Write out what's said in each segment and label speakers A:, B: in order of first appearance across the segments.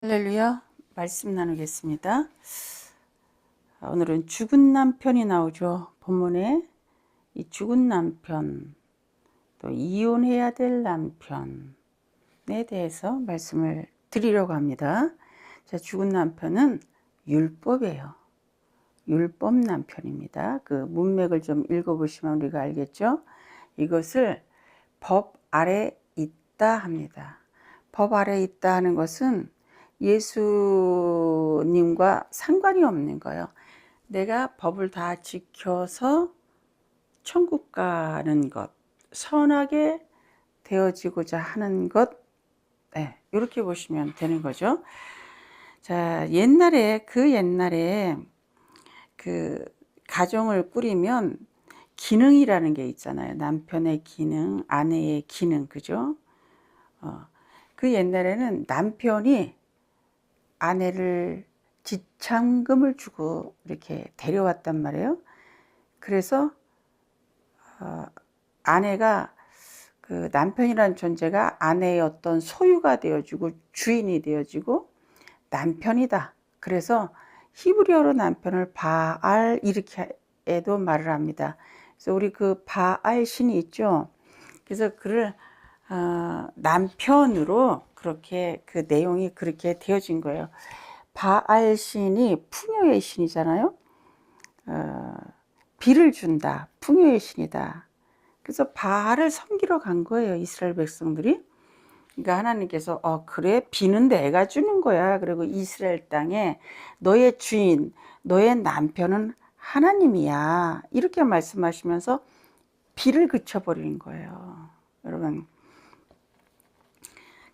A: 할렐루야. 말씀 나누겠습니다. 오늘은 죽은 남편이 나오죠. 본문에 이 죽은 남편, 또 이혼해야 될 남편에 대해서 말씀을 드리려고 합니다. 자, 죽은 남편은 율법이에요. 율법 남편입니다. 그 문맥을 좀 읽어보시면 우리가 알겠죠. 이것을 법 아래 있다 합니다. 법 아래 있다 하는 것은 예수님과 상관이 없는 거예요. 내가 법을 다 지켜서 천국 가는 것, 선하게 되어지고자 하는 것, 이렇게 보시면 되는 거죠. 자, 옛날에 그 가정을 꾸리면 기능이라는 게 있잖아요. 남편의 기능, 아내의 기능, 그죠? 그 옛날에는 남편이 아내를 지참금을 주고 이렇게 데려왔단 말이에요. 그래서 아내가 그 남편이라는 존재가 아내의 어떤 소유가 되어지고 주인이 되어지고 남편이다. 그래서 히브리어로 남편을 바알 이렇게도 말을 합니다. 그래서 우리 그 바알 신이 있죠. 그래서 그를 남편으로 그렇게 그 내용이 그렇게 되어진 거예요. 바알 신이 풍요의 신이잖아요. 비를 준다. 풍요의 신이다. 그래서 바알을 섬기러 간 거예요. 이스라엘 백성들이. 그러니까 하나님께서 그래 비는 내가 주는 거야. 그리고 이스라엘 땅에 너의 주인, 너의 남편은 하나님이야. 이렇게 말씀하시면서 비를 그쳐버리는 거예요. 여러분.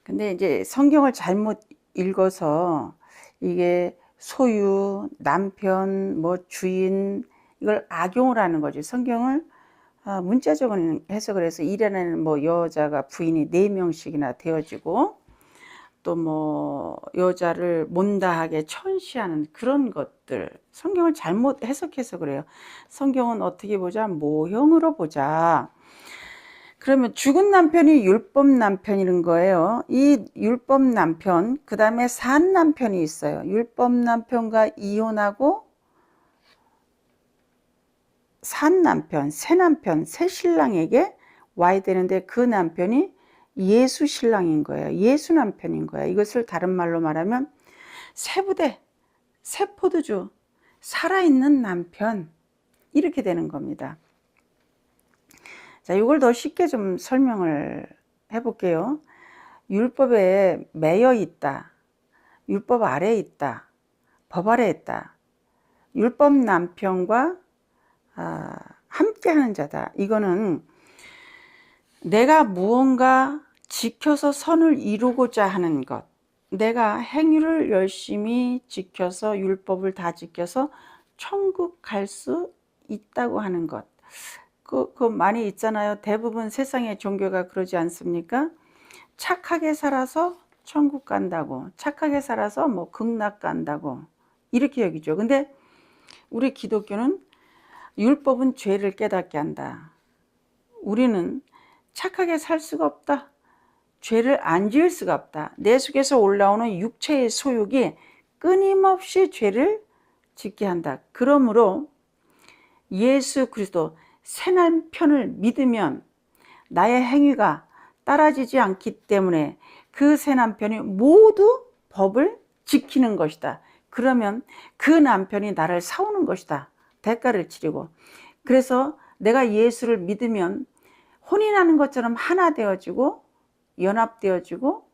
A: 근데 이제 성경을 잘못 읽어서 이게 소유, 남편, 뭐 주인 이걸 악용을 하는 거지. 성경을 문자적인 해석을 해서 일에는 뭐 여자가 부인이 4명씩이나 되어지고 또 뭐 여자를 못다하게 천시하는 그런 것들 성경을 잘못 해석해서 그래요. 성경은 어떻게 보자? 모형으로 보자. 그러면 죽은 남편이 율법 남편이는 거예요. 이 율법 남편, 그 다음에 산 남편이 있어요. 율법 남편과 이혼하고 산 남편, 새 신랑에게 와야 되는데 그 남편이 예수 신랑인 거예요. 예수 남편인 거예요. 이것을 다른 말로 말하면 새 부대, 새 포도주, 살아있는 남편 이렇게 되는 겁니다. 자, 이걸 더 쉽게 좀 설명을 해볼게요. 율법에 매여 있다. 율법 아래에 있다. 법 아래에 있다. 율법 남편과 함께하는 자다. 이거는 내가 무언가 지켜서 선을 이루고자 하는 것. 내가 행위를 열심히 지켜서 율법을 다 지켜서 천국 갈 수 있다고 하는 것. 그 많이 있잖아요. 대부분 세상의 종교가 그러지 않습니까? 착하게 살아서 천국 간다고, 착하게 살아서 뭐 극락 간다고 이렇게 여기죠. 근데 우리 기독교는 율법은 죄를 깨닫게 한다. 우리는 착하게 살 수가 없다. 죄를 안 지을 수가 없다. 내 속에서 올라오는 육체의 소욕이 끊임없이 죄를 짓게 한다. 그러므로 예수 그리스도 새 남편을 믿으면 나의 행위가 따라지지 않기 때문에 그 새 남편이 모두 법을 지키는 것이다. 그러면 그 남편이 나를 사오는 것이다. 대가를 치르고. 그래서 내가 예수를 믿으면 혼인하는 것처럼 하나 되어지고 연합되어지고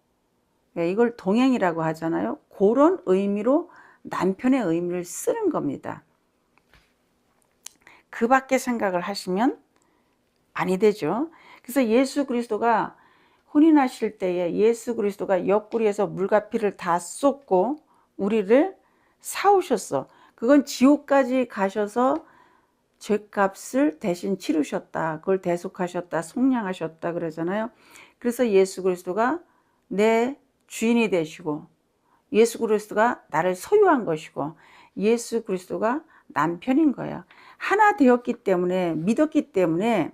A: 이걸 동행이라고 하잖아요. 그런 의미로 남편의 의미를 쓰는 겁니다. 그 밖에 생각을 하시면 아니 되죠. 그래서 예수 그리스도가 혼인하실 때에 예수 그리스도가 옆구리에서 물과 피를 다 쏟고 우리를 사오셨어. 그건 지옥까지 가셔서 죄값을 대신 치르셨다. 그걸 대속하셨다. 속량하셨다 그러잖아요. 그래서 예수 그리스도가 내 주인이 되시고 예수 그리스도가 나를 소유한 것이고 예수 그리스도가 남편인 거예요. 하나 되었기 때문에 믿었기 때문에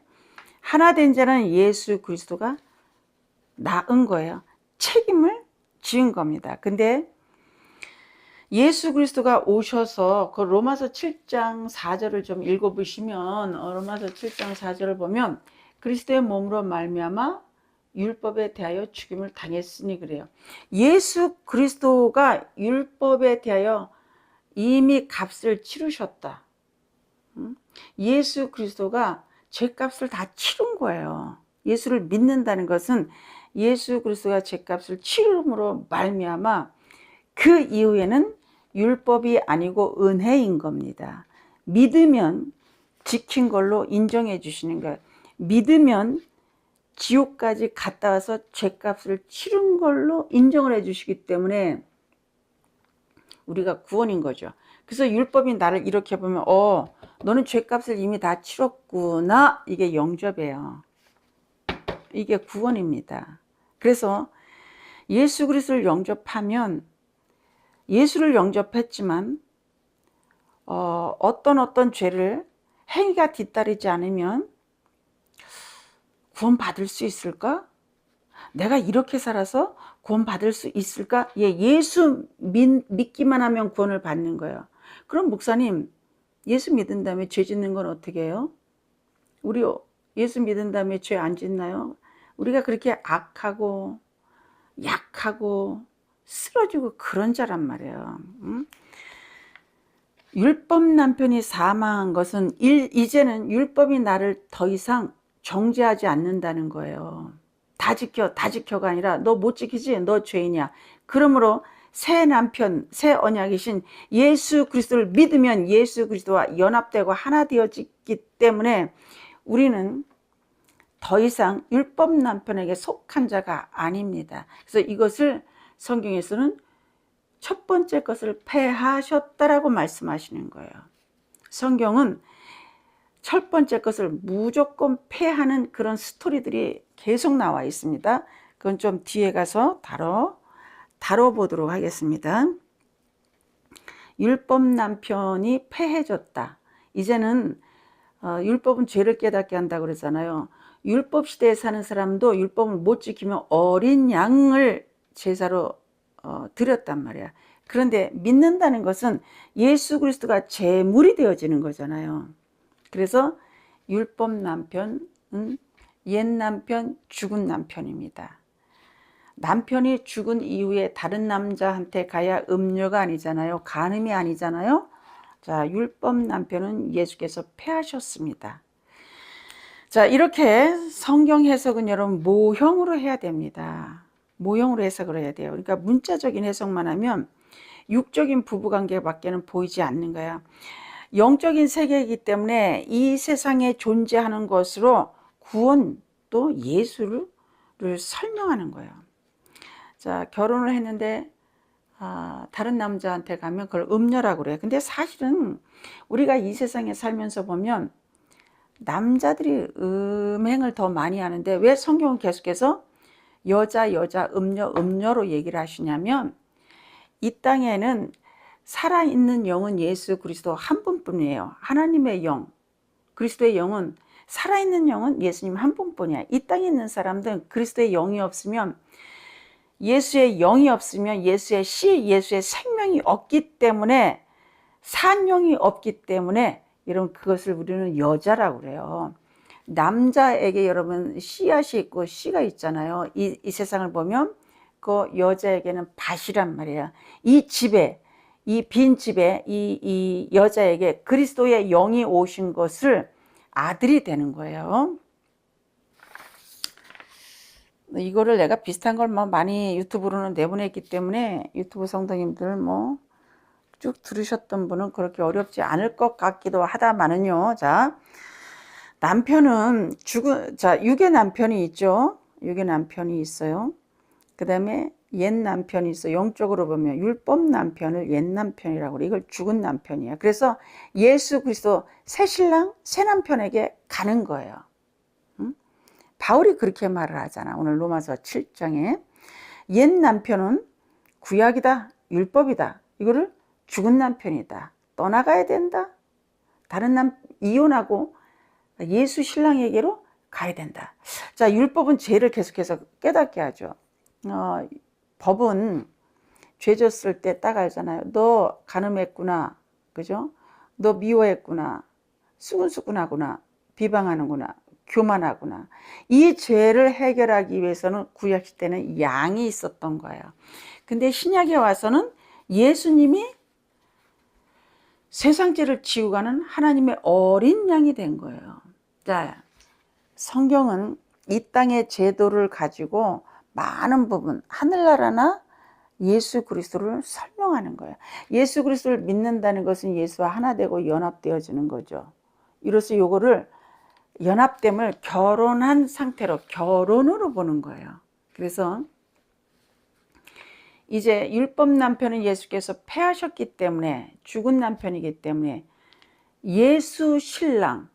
A: 하나 된 자는 예수 그리스도가 낳은 거예요. 책임을 지은 겁니다. 근데 예수 그리스도가 오셔서 그 로마서 7장 4절을 좀 읽어보시면 로마서 7장 4절을 보면 그리스도의 몸으로 말미암아 율법에 대하여 죽임을 당했으니 그래요. 예수 그리스도가 율법에 대하여 이미 값을 치르셨다. 예수 그리스도가 죄값을 다 치른 거예요. 예수를 믿는다는 것은 예수 그리스도가 죄값을 치름으로 말미암아 그 이후에는 율법이 아니고 은혜인 겁니다. 믿으면 지킨 걸로 인정해 주시는 거예요. 믿으면 지옥까지 갔다 와서 죄값을 치른 걸로 인정을 해 주시기 때문에 우리가 구원인 거죠. 그래서 율법이 나를 이렇게 보면 너는 죄값을 이미 다 치렀구나. 이게 영접이에요. 이게 구원입니다. 그래서 예수 그리스도를 영접하면 예수를 영접했지만 어떤 죄를 행위가 뒤따르지 않으면 구원 받을 수 있을까? 내가 이렇게 살아서 구원 받을 수 있을까? 예수 믿기만 하면 구원을 받는 거예요. 그럼 목사님, 예수 믿은 다음에 죄 짓는 건 어떻게 해요? 우리 예수 믿은 다음에 죄 안 짓나요? 우리가 그렇게 악하고 약하고 쓰러지고 그런 자란 말이에요. 율법 남편이 사망한 것은 이제는 율법이 나를 더 이상 정죄하지 않는다는 거예요. 다 지켜가 아니라 너 못 지키지? 너 죄인이야. 그러므로 새 남편, 새 언약이신 예수 그리스도를 믿으면 예수 그리스도와 연합되고 하나 되어지기 때문에 우리는 더 이상 율법 남편에게 속한 자가 아닙니다. 그래서 이것을 성경에서는 첫 번째 것을 패하셨다라고 말씀하시는 거예요. 성경은 첫 번째 것을 무조건 패하는 그런 스토리들이 계속 나와 있습니다. 그건 좀 뒤에 가서 다뤄보도록 하겠습니다. 율법 남편이 패해졌다. 이제는 율법은 죄를 깨닫게 한다고 그랬잖아요. 율법 시대에 사는 사람도 율법을 못 지키면 어린 양을 제사로 드렸단 말이야. 그런데 믿는다는 것은 예수 그리스도가 제물이 되어지는 거잖아요. 그래서 율법 남편은 옛 남편, 죽은 남편입니다. 남편이 죽은 이후에 다른 남자한테 가야 음녀가 아니잖아요. 간음이 아니잖아요. 자, 율법 남편은 예수께서 패하셨습니다. 자, 이렇게 성경 해석은 여러분 모형으로 해야 됩니다. 모형으로 해석을 해야 돼요. 그러니까 문자적인 해석만 하면 육적인 부부관계밖에는 보이지 않는 거야. 영적인 세계이기 때문에 이 세상에 존재하는 것으로 구원 또 예수를 설명하는 거예요. 자, 결혼을 했는데 다른 남자한테 가면 그걸 음녀라고 그래요. 근데 사실은 우리가 이 세상에 살면서 보면 남자들이 음행을 더 많이 하는데 왜 성경은 계속해서 여자, 음녀로 얘기를 하시냐면 이 땅에는 살아있는 영은 예수 그리스도 한 분뿐이에요. 하나님의 영, 그리스도의 영은 살아있는 영은 예수님 한 분뿐이야. 이 땅에 있는 사람들은 그리스도의 영이 없으면 예수의 영이 없으면 예수의 예수의 생명이 없기 때문에 산영이 없기 때문에 여러분 그것을 우리는 여자라고 그래요. 남자에게 여러분 씨앗이 있고 씨가 있잖아요. 이 세상을 보면 그 여자에게는 밭이란 말이에요. 이 집에 이 빈 집에 이 여자에게 그리스도의 영이 오신 것을 아들이 되는 거예요. 이거를 내가 비슷한 걸 많이 유튜브로는 내보냈기 때문에 유튜브 성도님들 쭉 들으셨던 분은 그렇게 어렵지 않을 것 같기도 하다마는요. 자, 남편은 육의 남편이 있죠. 육의 남편이 있어요. 그 다음에 옛 남편이 있어. 영적으로 보면 율법 남편을 옛 남편이라고 그래. 이걸 죽은 남편이야. 그래서 예수 그리스도 새 신랑, 새 남편에게 가는 거예요. 바울이 그렇게 말을 하잖아. 오늘 로마서 7장에 옛 남편은 구약이다, 율법이다. 이거를 죽은 남편이다. 떠나가야 된다. 다른 이혼하고 예수 신랑에게로 가야 된다. 자, 율법은 죄를 계속해서 깨닫게 하죠. 법은 죄 졌을 때 딱 알잖아요. 너 간음했구나. 그죠? 너 미워했구나. 수근수근하구나. 비방하는구나. 교만하구나. 이 죄를 해결하기 위해서는 구약시대는 양이 있었던 거예요. 근데 신약에 와서는 예수님이 세상 죄를 지고 가는 하나님의 어린 양이 된 거예요. 자, 성경은 이 땅의 제도를 가지고 많은 부분, 하늘나라나 예수 그리스도를 설명하는 거예요. 예수 그리스도를 믿는다는 것은 예수와 하나 되고 연합되어지는 거죠. 이로써 요거를 연합됨을 결혼한 상태로, 결혼으로 보는 거예요. 그래서 이제 율법 남편은 예수께서 패하셨기 때문에, 죽은 남편이기 때문에 예수 신랑,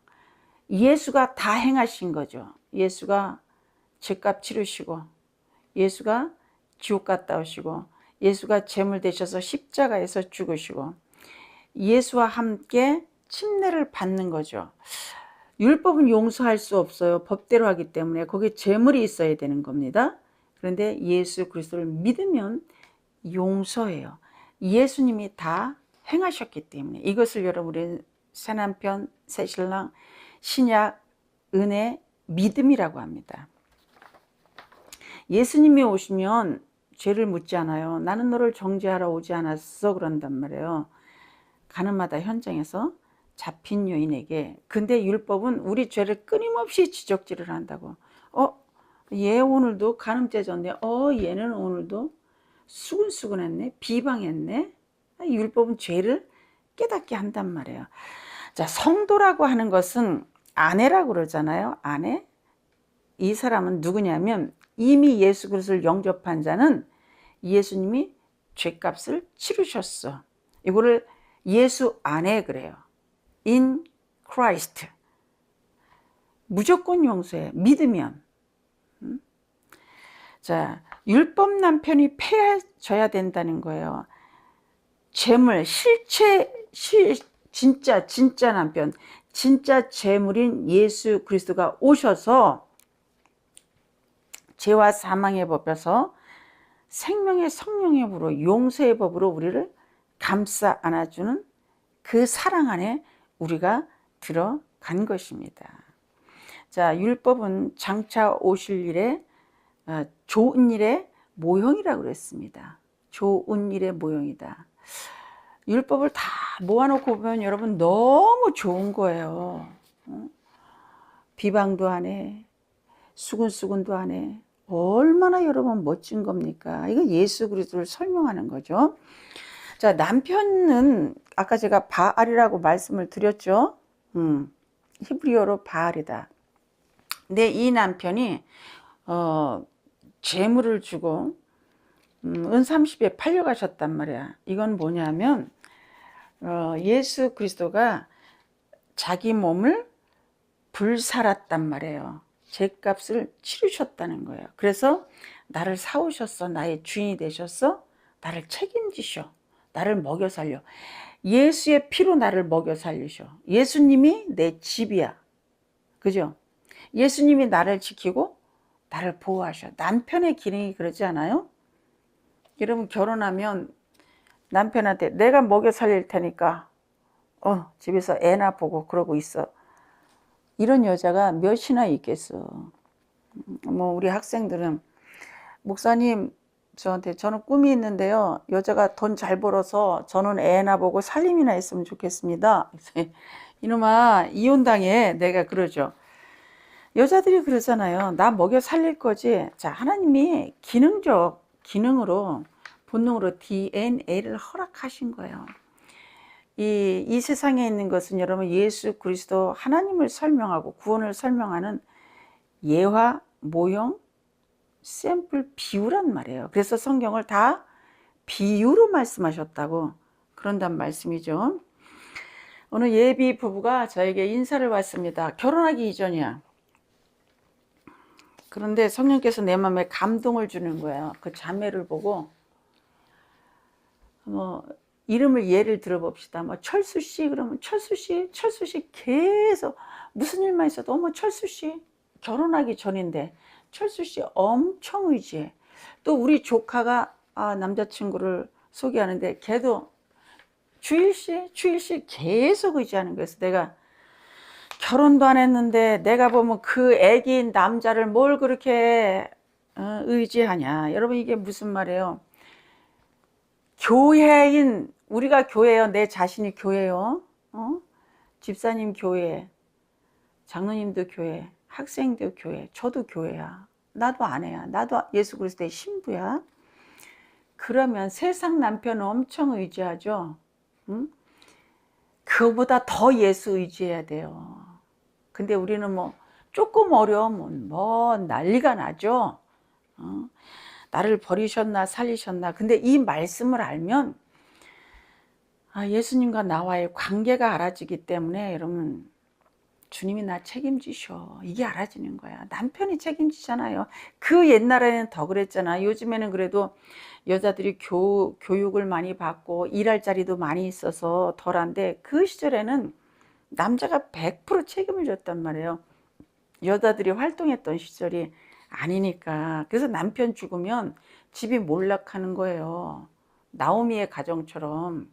A: 예수가 다 행하신 거죠. 예수가 죄값 치르시고, 예수가 지옥 갔다 오시고, 예수가 제물 되셔서 십자가에서 죽으시고, 예수와 함께 침례를 받는 거죠. 율법은 용서할 수 없어요. 법대로 하기 때문에 거기에 제물이 있어야 되는 겁니다. 그런데 예수 그리스도를 믿으면 용서해요. 예수님이 다 행하셨기 때문에. 이것을 여러분, 새 남편, 새 신랑, 신약, 은혜, 믿음이라고 합니다. 예수님이 오시면 죄를 묻지 않아요. 나는 너를 정죄하러 오지 않았어 그런단 말이에요. 가늠하다 현장에서 잡힌 여인에게. 근데 율법은 우리 죄를 끊임없이 지적질을 한다고. 얘 오늘도 간음죄 졌네. 얘는 오늘도 수근수근했네. 비방했네. 율법은 죄를 깨닫게 한단 말이에요. 자, 성도라고 하는 것은 아내라고 그러잖아요. 아내. 이 사람은 누구냐면 이미 예수 그리스도를 영접한 자는 예수님이 죄값을 치르셨어. 이거를 예수 안에 그래요. In Christ. 무조건 용서해. 믿으면. 자, 율법 남편이 패해져야 된다는 거예요. 재물, 진짜 남편, 진짜 재물인 예수 그리스도가 오셔서 죄와 사망의 법에서 생명의 성령의 법으로, 용서의 법으로 우리를 감싸 안아주는 그 사랑 안에 우리가 들어간 것입니다. 자, 율법은 장차 오실 일에 좋은 일의 모형이라고 그랬습니다. 좋은 일의 모형이다. 율법을 다 모아놓고 보면 여러분 너무 좋은 거예요. 비방도 안 해. 수근수근도 안 해. 얼마나 여러분 멋진 겁니까? 이거 예수 그리스도를 설명하는 거죠. 자, 남편은 아까 제가 바알이라고 말씀을 드렸죠. 히브리어로 바알이다. 근데 이 남편이 재물을 주고 은 30에 팔려가셨단 말이야. 이건 뭐냐면 예수 그리스도가 자기 몸을 불살았단 말이에요. 죄값을 치르셨다는 거예요. 그래서 나를 사오셨어. 나의 주인이 되셨어. 나를 책임지셔. 나를 먹여 살려. 예수의 피로 나를 먹여 살리셔. 예수님이 내 집이야. 그죠? 예수님이 나를 지키고 나를 보호하셔. 남편의 기능이 그러지 않아요? 여러분 결혼하면 남편한테 내가 먹여 살릴 테니까 집에서 애나 보고 그러고 있어. 이런 여자가 몇이나 있겠어. 우리 학생들은 목사님 저는 꿈이 있는데요. 여자가 돈 잘 벌어서 저는 애나 보고 살림이나 했으면 좋겠습니다. 이놈아 이혼당해. 내가 그러죠. 여자들이 그러잖아요. 나 먹여 살릴 거지. 자, 하나님이 기능으로 본능으로 DNA를 허락하신 거예요. 이 세상에 있는 것은 여러분 예수 그리스도 하나님을 설명하고 구원을 설명하는 예화, 모형, 샘플, 비유란 말이에요. 그래서 성경을 다 비유로 말씀하셨다고 그런단 말씀이죠. 오늘 예비 부부가 저에게 인사를 왔습니다. 결혼하기 이전이야. 그런데 성령께서 내 마음에 감동을 주는 거예요. 그 자매를 보고 이름을 예를 들어봅시다. 철수씨 그러면 철수씨 계속 무슨 일만 있어도 철수씨 결혼하기 전인데 철수씨 엄청 의지해. 또 우리 조카가 남자친구를 소개하는데 걔도 주일씨 계속 의지하는 거였어. 내가 결혼도 안 했는데 내가 보면 그 애기인 남자를 뭘 그렇게 의지하냐. 여러분 이게 무슨 말이에요? 교회인 우리가 교회요. 내 자신이 교회요. 집사님 교회, 장로님도 교회, 학생도 교회, 저도 교회야. 나도 아내야. 나도 예수 그리스도의 신부야. 그러면 세상 남편 엄청 의지하죠. 응? 그거보다 더 예수 의지해야 돼요. 근데 우리는 뭐 조금 어려우면 뭐 난리가 나죠. 나를 버리셨나 살리셨나. 근데 이 말씀을 알면 예수님과 나와의 관계가 알아지기 때문에 여러분 주님이 나 책임지셔. 이게 알아지는 거야. 남편이 책임지잖아요. 그 옛날에는 더 그랬잖아. 요즘에는 그래도 여자들이 교육을 많이 받고 일할 자리도 많이 있어서 덜한데 그 시절에는 남자가 100% 책임을 졌단 말이에요. 여자들이 활동했던 시절이 아니니까. 그래서 남편 죽으면 집이 몰락하는 거예요. 나오미의 가정처럼.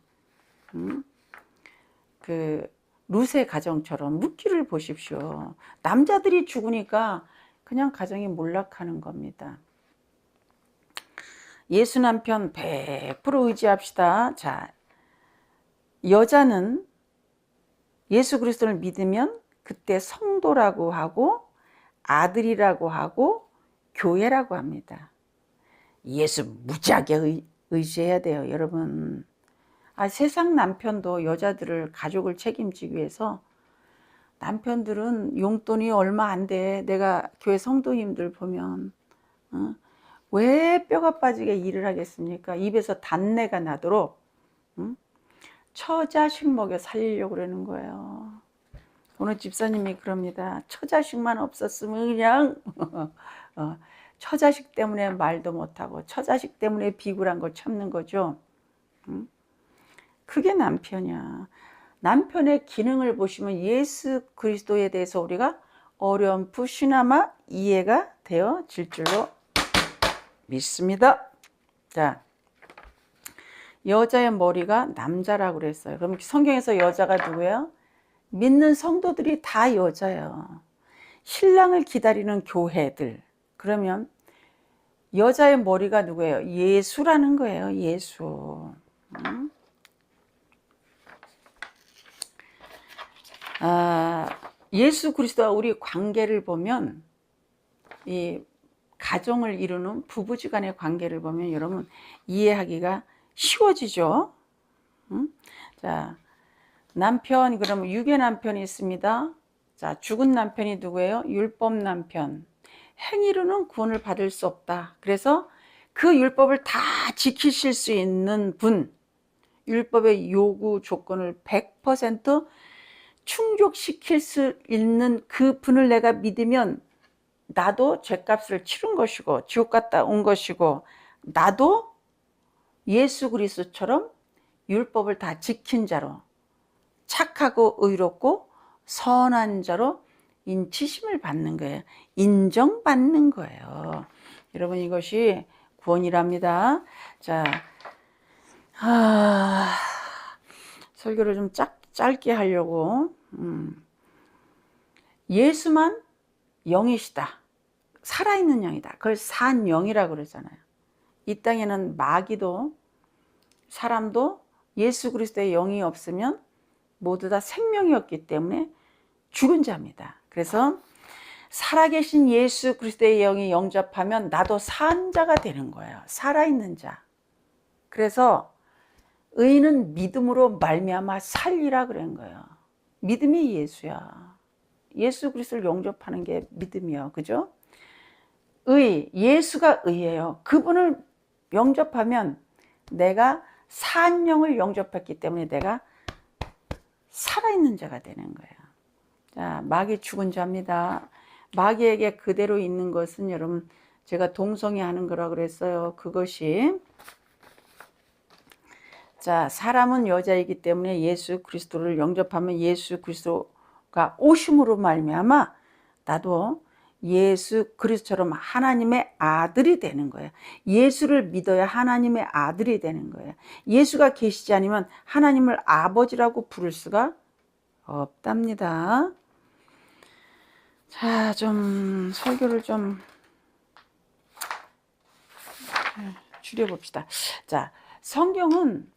A: 그 룻의 가정처럼 룻기를 보십시오. 남자들이 죽으니까 그냥 가정이 몰락하는 겁니다. 예수 남편 100% 의지합시다. 자, 여자는 예수 그리스도를 믿으면 그때 성도라고 하고 아들이라고 하고 교회라고 합니다. 예수 무지하게 의지해야 돼요, 여러분. 세상 남편도 여자들을 가족을 책임지기 위해서 남편들은 용돈이 얼마 안 돼. 내가 교회 성도님들 보면 왜 뼈가 빠지게 일을 하겠습니까? 입에서 단내가 나도록 처자식 먹여 살리려고 그러는 거예요. 오늘 집사님이 그럽니다. 처자식만 없었으면 그냥 처자식 때문에 말도 못하고 처자식 때문에 비굴한 걸 참는 거죠. 그게 남편이야. 남편의 기능을 보시면 예수 그리스도에 대해서 우리가 어렴풋이나마 이해가 되어질 줄로 믿습니다. 자, 여자의 머리가 남자라고 그랬어요. 그럼 성경에서 여자가 누구예요? 믿는 성도들이 다 여자예요. 신랑을 기다리는 교회들. 그러면 여자의 머리가 누구예요? 예수라는 거예요. 예수. 예수 그리스도와 우리 관계를 보면 이 가정을 이루는 부부지간의 관계를 보면 여러분 이해하기가 쉬워지죠. 자, 남편 그러면 유괴 남편이 있습니다. 자, 죽은 남편이 누구예요? 율법 남편. 행위로는 구원을 받을 수 없다. 그래서 그 율법을 다 지키실 수 있는 분, 율법의 요구 조건을 100% 충족시킬 수 있는 그 분을 내가 믿으면 나도 죄값을 치른 것이고 지옥 갔다 온 것이고 나도 예수 그리스도처럼 율법을 다 지킨 자로 착하고 의롭고 선한 자로 인치심을 받는 거예요. 인정받는 거예요. 여러분 이것이 구원이랍니다. 자, 설교를 좀 짧게 하려고 예수만 영이시다. 살아있는 영이다. 그걸 산 영이라고 그러잖아요. 이 땅에는 마귀도 사람도 예수 그리스도의 영이 없으면 모두 다 생명이 없기 때문에 죽은 자입니다. 그래서 살아계신 예수 그리스도의 영이 영접하면 나도 산 자가 되는 거예요. 살아있는 자. 그래서 의인은 믿음으로 말미암아 살리라 그런 거예요. 믿음이 예수야. 예수 그리스도를 영접하는 게 믿음이요. 그죠? 예수가 의예요. 그분을 영접하면 내가 산 영을 영접했기 때문에 내가 살아있는 자가 되는 거예요. 자, 마귀 죽은 자입니다. 마귀에게 그대로 있는 것은 여러분 제가 동성애 하는 거라 그랬어요. 그것이 자, 사람은 여자이기 때문에 예수 그리스도를 영접하면 예수 그리스도가 오심으로 말미암아 나도 예수 그리스도처럼 하나님의 아들이 되는 거예요. 예수를 믿어야 하나님의 아들이 되는 거예요. 예수가 계시지 않으면 하나님을 아버지라고 부를 수가 없답니다. 자, 좀 설교를 좀 줄여봅시다. 자, 성경은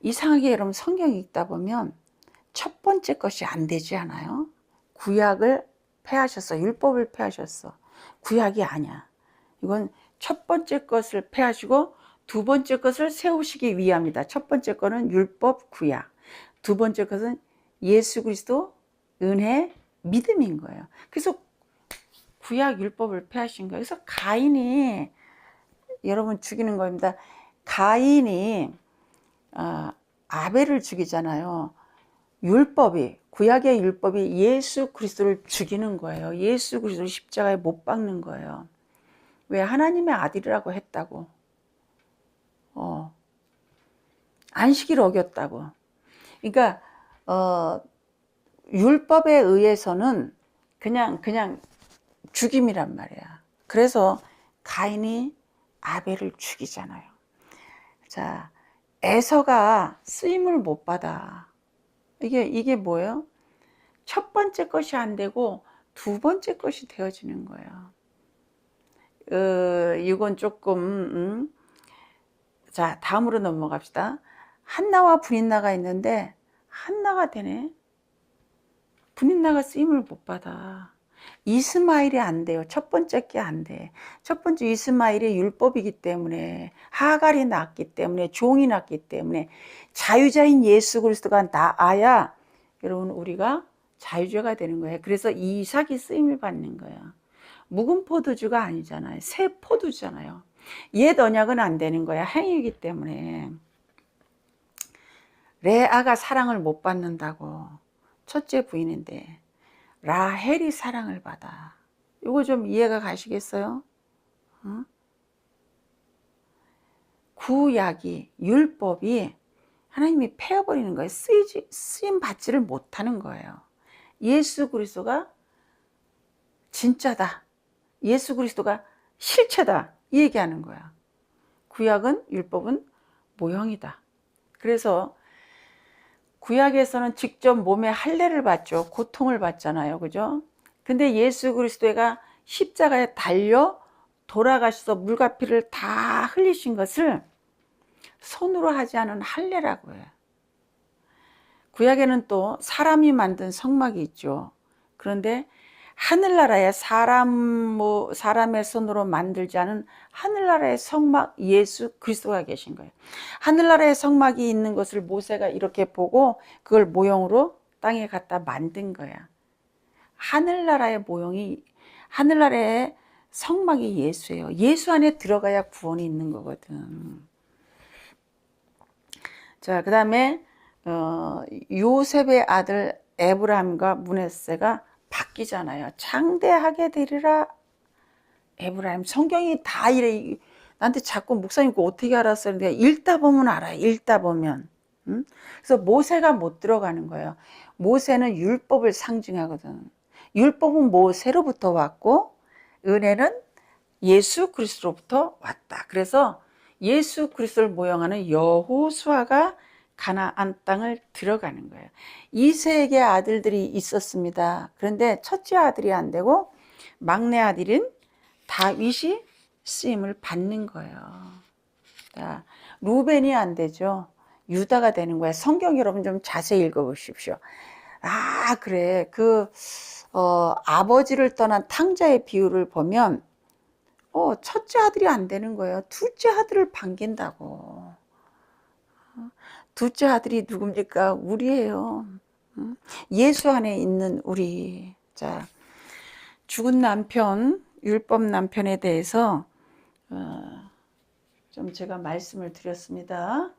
A: 이상하게 여러분 성경 읽다 보면 첫 번째 것이 안 되지 않아요? 구약을 폐하셨어. 율법을 폐하셨어. 구약이 아니야. 이건 첫 번째 것을 폐하시고 두 번째 것을 세우시기 위함이다. 첫 번째 거는 율법, 구약. 두 번째 것은 예수 그리스도, 은혜, 믿음인 거예요. 그래서 구약 율법을 폐하신 거예요. 그래서 가인이 여러분 죽이는 겁니다. 가인이 아벨을 죽이잖아요. 율법이, 구약의 율법이 예수 그리스도를 죽이는 거예요. 예수 그리스도를 십자가에 못 박는 거예요. 왜? 하나님의 아들이라고 했다고. 안식일을 어겼다고. 그러니까 율법에 의해서는 그냥 죽임이란 말이야. 그래서 가인이 아벨을 죽이잖아요. 자, 에서가 쓰임을 못 받아. 이게 뭐예요? 첫 번째 것이 안 되고 두 번째 것이 되어지는 거예요. 이건 조금 자, 다음으로 넘어갑시다. 한나와 분인나가 있는데 한나가 되네. 분인나가 쓰임을 못 받아. 이스마엘이 안 돼요. 첫 번째 게 안 돼. 첫 번째 이스마엘이 율법이기 때문에, 하갈이 낳았기 때문에, 종이 낳았기 때문에, 자유자인 예수 그리스도가 나아야 여러분 우리가 자유자가 되는 거예요. 그래서 이삭이 쓰임을 받는 거예요. 묵은 포도주가 아니잖아요. 새 포도주잖아요. 옛 언약은 안 되는 거야. 행위이기 때문에. 레아가 사랑을 못 받는다고. 첫째 부인인데 라헬이 사랑을 받아. 이거 좀 이해가 가시겠어요? 구약이, 율법이 하나님이 폐어버리는 거예요. 쓰임 받지를 못하는 거예요. 예수 그리스도가 진짜다. 예수 그리스도가 실체다. 이 얘기하는 거야. 구약은, 율법은 모형이다. 그래서 구약에서는 직접 몸에 할례를 받죠. 고통을 받잖아요. 그죠? 근데 예수 그리스도가 십자가에 달려 돌아가셔서 물과 피를 다 흘리신 것을 손으로 하지 않은 할례라고 해요. 구약에는 또 사람이 만든 성막이 있죠. 그런데 하늘나라에 사람의 손으로 만들지 않은 하늘나라의 성막 예수 그리스도가 계신 거예요. 하늘나라의 성막이 있는 것을 모세가 이렇게 보고 그걸 모형으로 땅에 갖다 만든 거야. 하늘나라의 모형이, 하늘나라의 성막이 예수예요. 예수 안에 들어가야 구원이 있는 거거든. 자, 그 다음에 요셉의 아들 에브라임과 므낫세가 바뀌잖아요. 장대하게 되리라. 에브라임. 성경이 다 이래. 나한테 자꾸 목사님 그거 어떻게 알았어요? 내가 읽다 보면 알아요. 읽다 보면. 그래서 모세가 못 들어가는 거예요. 모세는 율법을 상징하거든. 율법은 모세로부터 왔고 은혜는 예수 그리스도로부터 왔다. 그래서 예수 그리스도를 모형하는 여호수아가 가나안 땅을 들어가는 거예요. 이세에게 아들들이 있었습니다. 그런데 첫째 아들이 안 되고 막내 아들인 다윗이 쓰임을 받는 거예요. 자, 루벤이 안 되죠. 유다가 되는 거예요. 성경 여러분 좀 자세히 읽어보십시오. 아, 그래. 아버지를 떠난 탕자의 비유를 보면 첫째 아들이 안 되는 거예요. 둘째 아들을 반긴다고. 둘째 아들이 누굽니까? 우리예요. 예수 안에 있는 우리. 자, 죽은 남편, 율법 남편에 대해서 좀 제가 말씀을 드렸습니다.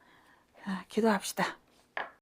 A: 기도합시다.